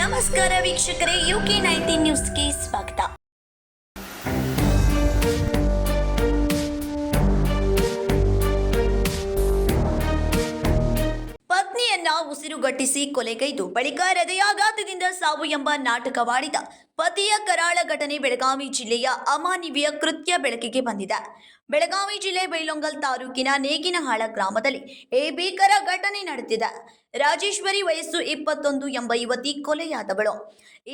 ನಮಸ್ಕಾರ ವೀಕ್ಷಕರೇ, UK19 ನ್ಯೂಸ್ಗೆ ಸ್ವಾಗತ. ಪತ್ನಿಯನ್ನ ಉಸಿರುಗಟ್ಟಿಸಿ ಕೊಲೆಗೈದು ಬಳಿಕ ಹೃದಯಾಘಾತದಿಂದ ಸಾವು ಎಂಬ ನಾಟಕವಾಡಿದ ಪತಿಯ ಕರಾಳ ಘಟನೆ ಬೆಳಗಾವಿ ಜಿಲ್ಲೆಯ ಅಮಾನವೀಯ ಕೃತ್ಯ ಬೆಳಕಿಗೆ ಬಂದಿದೆ. ಬೆಳಗಾವಿ ಜಿಲ್ಲೆ ಬೈಲೊಂಗಲ್ ತಾಲೂಕಿನ ನೇಗಿನಹಾಳ ಗ್ರಾಮದಲ್ಲಿ ಈ ಭೀಕರ ಘಟನೆ ನಡೆದಿದೆ. ರಾಜೇಶ್ವರಿ ವಯಸ್ಸು 21 ಎಂಬ ಯುವತಿ ಕೊಲೆಯಾದವಳು.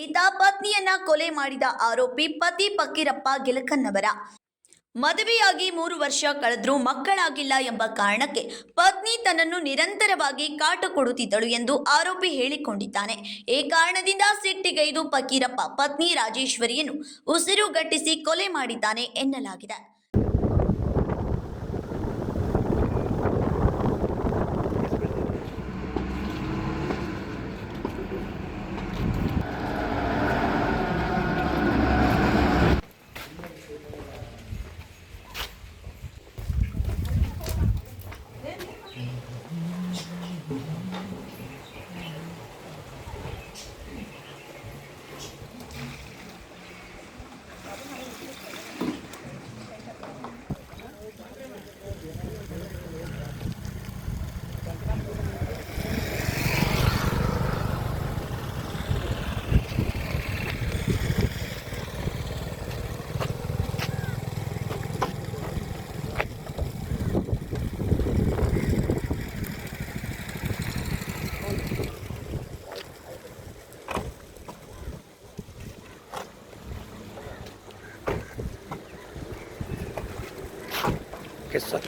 ಈತ ಪತ್ನಿಯನ್ನ ಕೊಲೆ ಮಾಡಿದ ಆರೋಪಿ ಪತಿ ಫಕೀರಪ್ಪ ಗಿಲಕನ್ನವರ. ಮದುವೆಯಾಗಿ 3 ವರ್ಷ ಕಳೆದ್ರೂ ಮಕ್ಕಳಾಗಿಲ್ಲ ಎಂಬ ಕಾರಣಕ್ಕೆ ಪತ್ನಿ ತನ್ನನ್ನು ನಿರಂತರವಾಗಿ ಕಾಟ ಕೊಡುತ್ತಿದ್ದಳು ಎಂದು ಆರೋಪಿ ಹೇಳಿಕೊಂಡಿದ್ದಾನೆ. ಈ ಕಾರಣದಿಂದ ಸಿಟ್ಟಿಗೈದು ಫಕೀರಪ್ಪ ಪತ್ನಿ ರಾಜೇಶ್ವರಿಯನ್ನು ಉಸಿರುಗಟ್ಟಿಸಿ ಕೊಲೆ ಮಾಡಿದ್ದಾನೆ ಎನ್ನಲಾಗಿದೆ. Yes, sir.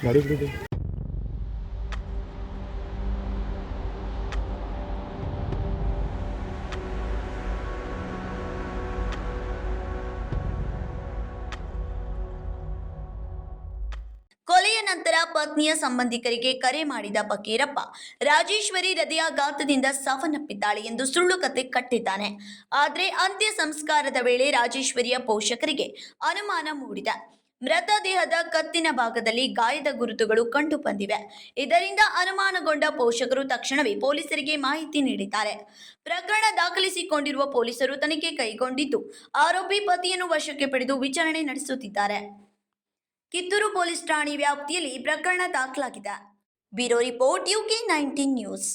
ಮಾಡಿಬಿಡಿ. ಕೊಲೆಯ ನಂತರ ಪತ್ನಿಯ ಸಂಬಂಧಿಕರಿಗೆ ಕರೆ ಮಾಡಿದ ಫಕೀರಪ್ಪ ರಾಜೇಶ್ವರಿ ಹೃದಯಾಘಾತದಿಂದ ಸಾವನ್ನಪ್ಪಿದ್ದಾಳೆ ಎಂದು ಸುಳ್ಳು ಕತೆ ಕಟ್ಟಿದ್ದಾನೆ. ಆದರೆ ಅಂತ್ಯ ಸಂಸ್ಕಾರದ ವೇಳೆ ರಾಜೇಶ್ವರಿಯ ಪೋಷಕರಿಗೆ ಅನುಮಾನ ಮೂಡಿದೆ. ಮೃತದೇಹದ ಕತ್ತಿನ ಭಾಗದಲ್ಲಿ ಗಾಯದ ಗುರುತುಗಳು ಕಂಡು ಬಂದಿವೆ. ಇದರಿಂದ ಅನುಮಾನಗೊಂಡ ಪೋಷಕರು ತಕ್ಷಣವೇ ಪೊಲೀಸರಿಗೆ ಮಾಹಿತಿ ನೀಡಿದ್ದಾರೆ. ಪ್ರಕರಣ ದಾಖಲಿಸಿಕೊಂಡಿರುವ ಪೊಲೀಸರು ತನಿಖೆ ಕೈಗೊಂಡಿದ್ದು ಆರೋಪಿ ಪತಿಯನ್ನು ವಶಕ್ಕೆ ಪಡೆದು ವಿಚಾರಣೆ ನಡೆಸುತ್ತಿದ್ದಾರೆ. ಕಿತ್ತೂರು ಪೊಲೀಸ್ ಠಾಣೆ ವ್ಯಾಪ್ತಿಯಲ್ಲಿ ಪ್ರಕರಣ ದಾಖಲಾಗಿದೆ. Bureau report UK19 news.